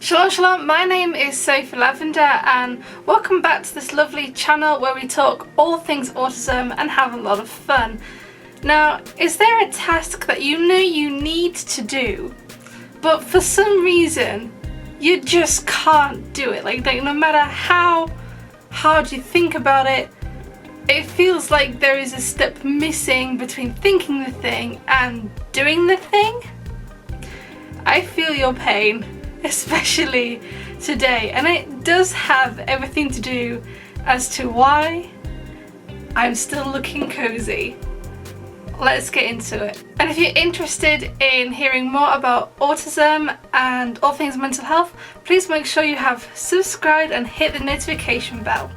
Shalom, shalom, my name is Sophie Lavender and welcome back to this lovely channel where we talk all things autism and have a lot of fun. Now, is there a task that you know you need to do, but for some reason you just can't do it? Like no matter how hard you think about it, it feels like there is a step missing between thinking the thing and doing the thing? I feel your pain, especially today, and it does have everything to do as to why I'm still looking cozy. Let's get into it. And if you're interested in hearing more about autism and all things mental health, please make sure you have subscribed and hit the notification bell.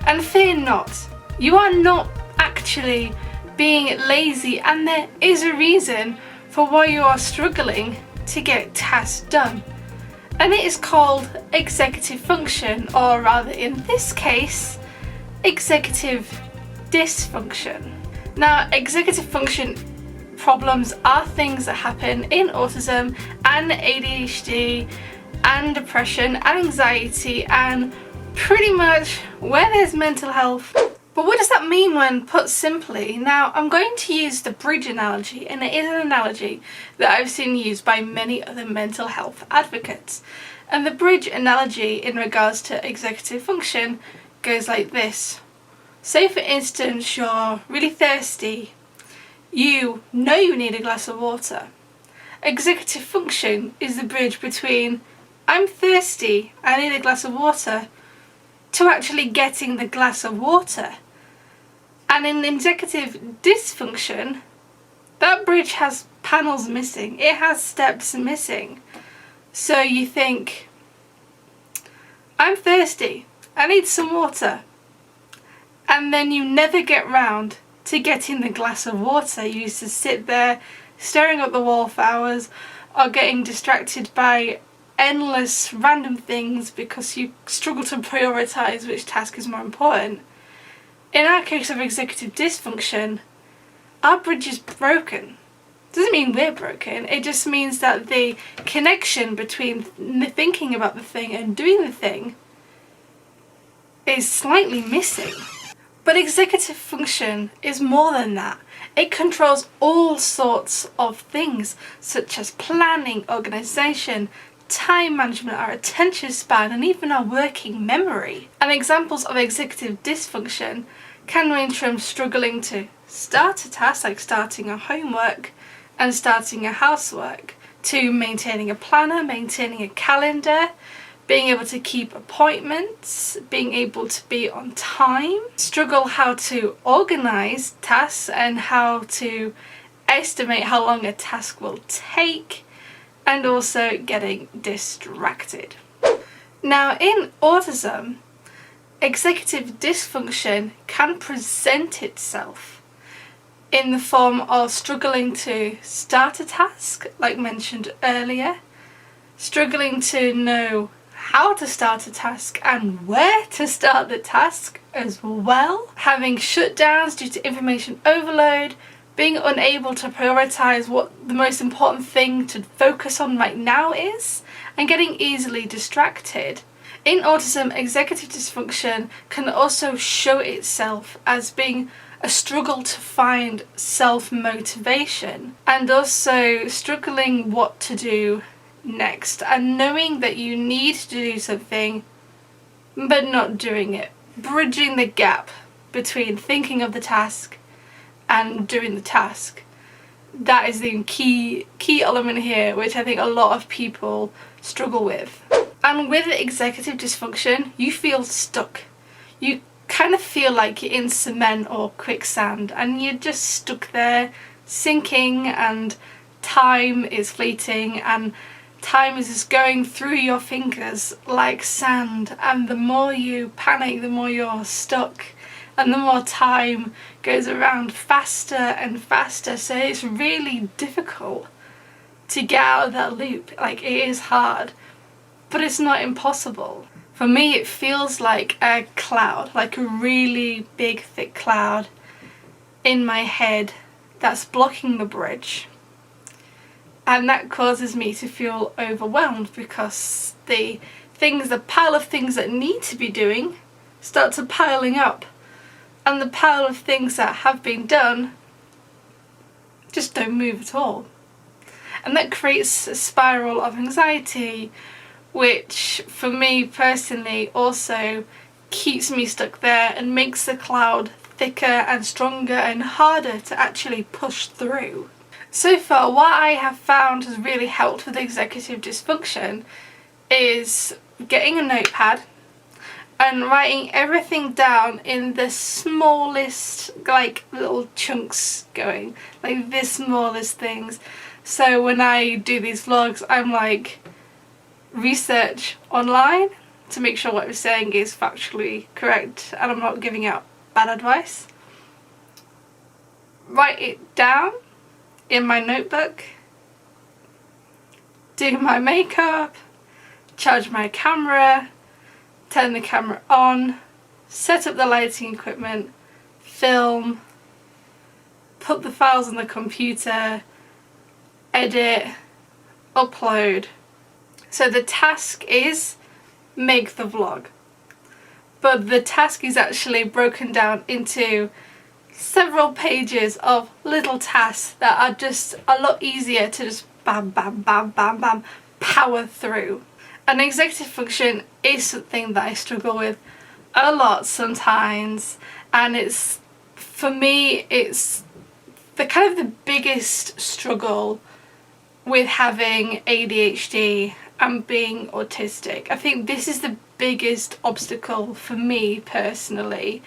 And fear not, you are not actually being lazy, and there is a reason for why you are struggling to get tasks done. And it is called executive function, or rather in this case, executive dysfunction. Now, executive function problems are things that happen in autism and ADHD and depression and anxiety and pretty much where there's mental health. But what does that mean when put simply? Now, I'm going to use the bridge analogy, and it is an analogy that I've seen used by many other mental health advocates. And the bridge analogy in regards to executive function goes like this. Say for instance you're really thirsty. You know you need a glass of water. Executive function is the bridge between I'm thirsty, I need a glass of water, to actually getting the glass of water. And in executive dysfunction, that bridge has panels missing, it has steps missing. So you think, I'm thirsty, I need some water, and then you never get round to getting the glass of water. You used to sit there staring at the wall for hours, or getting distracted by endless random things because you struggle to prioritize which task is more important. In our case of executive dysfunction, our bridge is broken. Doesn't mean we're broken, it just means that the connection between thinking about the thing and doing the thing is slightly missing. But executive function is more than that. It controls all sorts of things such as planning, organisation, time management, our attention span, and even our working memory. And examples of executive dysfunction can range from struggling to start a task, like starting a homework and starting a housework, to maintaining a planner, maintaining a calendar, being able to keep appointments, being able to be on time, struggle how to organise tasks and how to estimate how long a task will take, and also getting distracted. Now, in autism, executive dysfunction can present itself in the form of struggling to start a task, like mentioned earlier, struggling to know how to start a task and where to start the task as well, having shutdowns due to information overload, being unable to prioritise what the most important thing to focus on right now is, and getting easily distracted. In autism, executive dysfunction can also show itself as being a struggle to find self-motivation, and also struggling what to do next, and knowing that you need to do something but not doing it. Bridging the gap between thinking of the task and doing the task. That is the key element here, which I think a lot of people struggle with. And with executive dysfunction, you feel stuck. You kind of feel like you're in cement or quicksand, and you're just stuck there sinking, and time is fleeting, and time is just going through your fingers like sand, and the more you panic, the more you're stuck, and the more time goes around faster and faster, so it's really difficult to get out of that loop. Like, it is hard, but it's not impossible. For me, it feels like a cloud, like a really big thick cloud in my head that's blocking the bridge, and that causes me to feel overwhelmed because the pile of things that need to be doing start to piling up, and the pile of things that have been done just don't move at all. And that creates a spiral of anxiety, which for me personally also keeps me stuck there and makes the cloud thicker and stronger and harder to actually push through. So far, what I have found has really helped with executive dysfunction is getting a notepad and writing everything down in the smallest, like, little chunks going, like the smallest things. So when I do these vlogs, I'm like, research online to make sure what I'm saying is factually correct and I'm not giving out bad advice. Write it down in my notebook, do my makeup, charge my camera, turn the camera on, set up the lighting equipment, film, put the files on the computer, edit, upload. So the task is make the vlog, but the task is actually broken down into several pages of little tasks that are just a lot easier to just bam, bam, bam, bam, bam, power through. And executive function is something that I struggle with a lot sometimes, and it's, for me, it's the kind of the biggest struggle with having ADHD and being autistic. I think this is the biggest obstacle for me personally,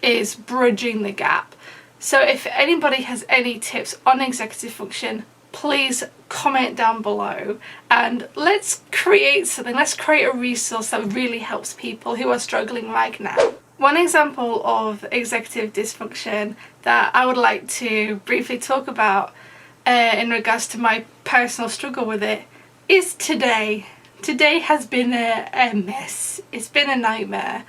is bridging the gap. So if anybody has any tips on executive function, please comment down below and let's create something. Let's create a resource that really helps people who are struggling right now. One example of executive dysfunction that I would like to briefly talk about in regards to my personal struggle with it is today. Today has been a mess. It's been a nightmare.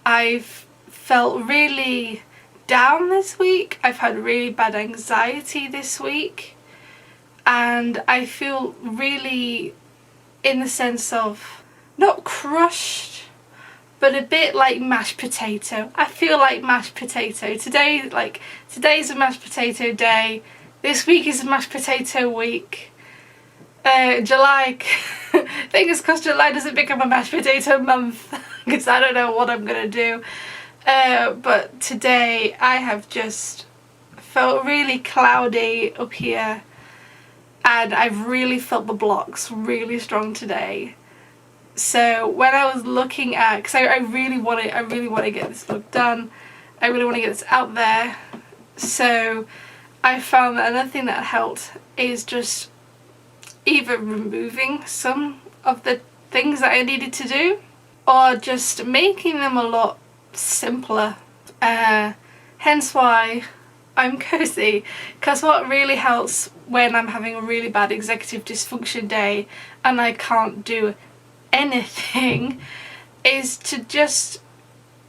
I've felt really down this week. I've had really bad anxiety this week, and I feel really, in the sense of not crushed, but a bit like mashed potato. I feel like mashed potato. Today's a mashed potato day. This week is a mashed potato week. July, fingers crossed July doesn't become a mashed potato month, because I don't know what I'm gonna do. But today I have just felt really cloudy up here, and I've really felt the blocks really strong today. So when I was looking at, because I really want to get this book done, I really want to get this out there, so I found that another thing that helped is just either removing some of the things that I needed to do, or just making them a lot simpler. Hence why I'm cozy, because what really helps when I'm having a really bad executive dysfunction day and I can't do anything is to just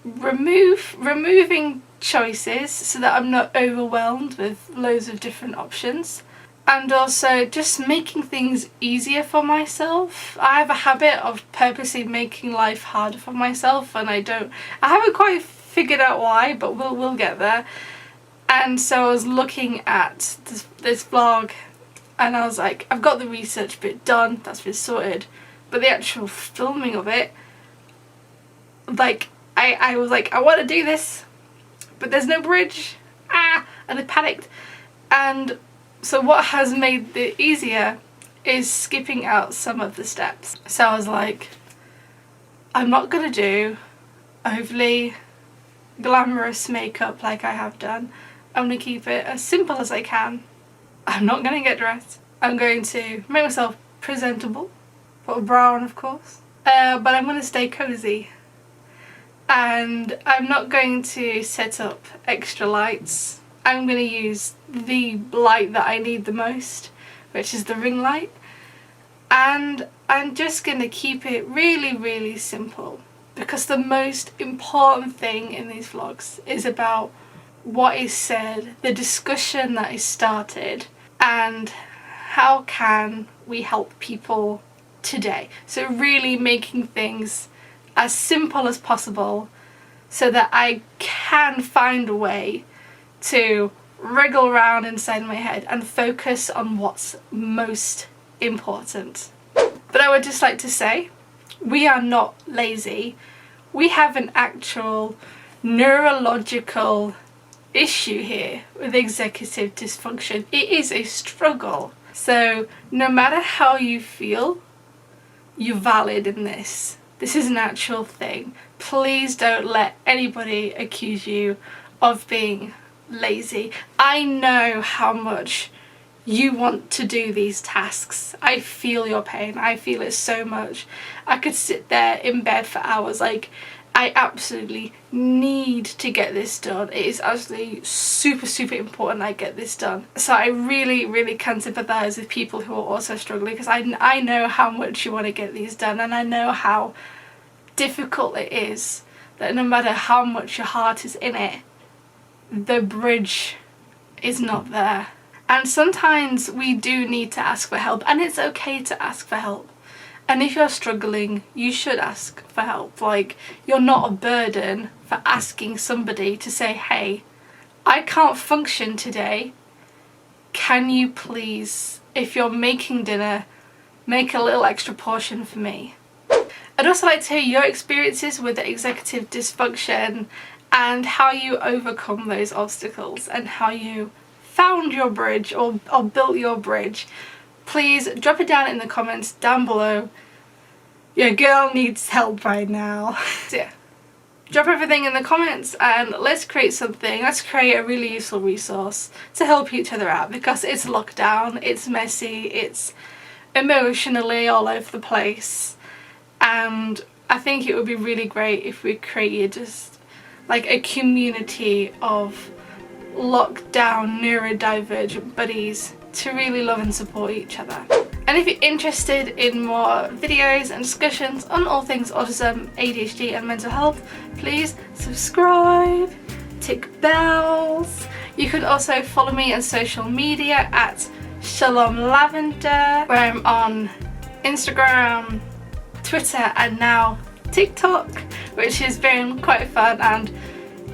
removing choices so that I'm not overwhelmed with loads of different options, and also just making things easier for myself. I have a habit of purposely making life harder for myself, and I haven't quite figured out why, but we'll get there. And so I was looking at this vlog and I was like, I've got the research bit done, that's been sorted, but the actual filming of it, like, I was like, I want to do this, but there's no bridge, and I panicked. And so what has made it easier is skipping out some of the steps. So I was like, I'm not gonna do overly glamorous makeup like I have done. I'm gonna keep it as simple as I can. I'm not gonna get dressed. I'm going to make myself presentable, put a bra on of course, but I'm gonna stay cozy. and I'm not going to set up extra lights. I'm going to use the light that I need the most, which is the ring light, and I'm just going to keep it really, really simple, because the most important thing in these vlogs is about what is said, the discussion that is started, and how can we help people today. So really making things as simple as possible so that I can find a way to wriggle around inside my head and focus on what's most important. But I would just like to say, we are not lazy. We have an actual neurological issue here with executive dysfunction. It is a struggle. So no matter how you feel, you're valid in this. This is an actual thing. Please don't let anybody accuse you of being lazy. I know how much you want to do these tasks. I feel your pain. I feel it so much. I could sit there in bed for hours. Like, I absolutely need to get this done. It is absolutely super, super important I get this done. So I really, really can sympathise with people who are also struggling, because I know how much you want to get these done, and I know how difficult it is, that no matter how much your heart is in it, the bridge is not there. And sometimes we do need to ask for help, and it's okay to ask for help. And if you're struggling, you should ask for help. Like, you're not a burden for asking somebody to say, hey, I can't function today. Can you please, if you're making dinner, make a little extra portion for me? I'd also like to hear your experiences with the executive dysfunction and how you overcome those obstacles and how you found your bridge or built your bridge. Please drop it down in the comments down below. Your girl needs help right now. So yeah, drop everything in the comments and let's create something. Let's create a really useful resource to help each other out, because it's lockdown, it's messy, it's emotionally all over the place, and I think it would be really great if we created just like a community of lockdown neurodivergent buddies to really love and support each other. And if you're interested in more videos and discussions on all things autism, ADHD and mental health, please subscribe, tick bells. You can also follow me on social media at Shalom Lavender, where I'm on Instagram, Twitter and now TikTok, which has been quite fun and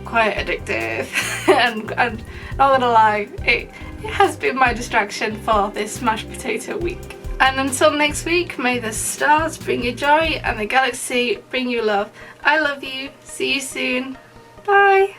quite addictive. and not gonna lie, it has been my distraction for this mashed potato week. And until next week, may the stars bring you joy and the galaxy bring you love. I love you. See you soon. Bye.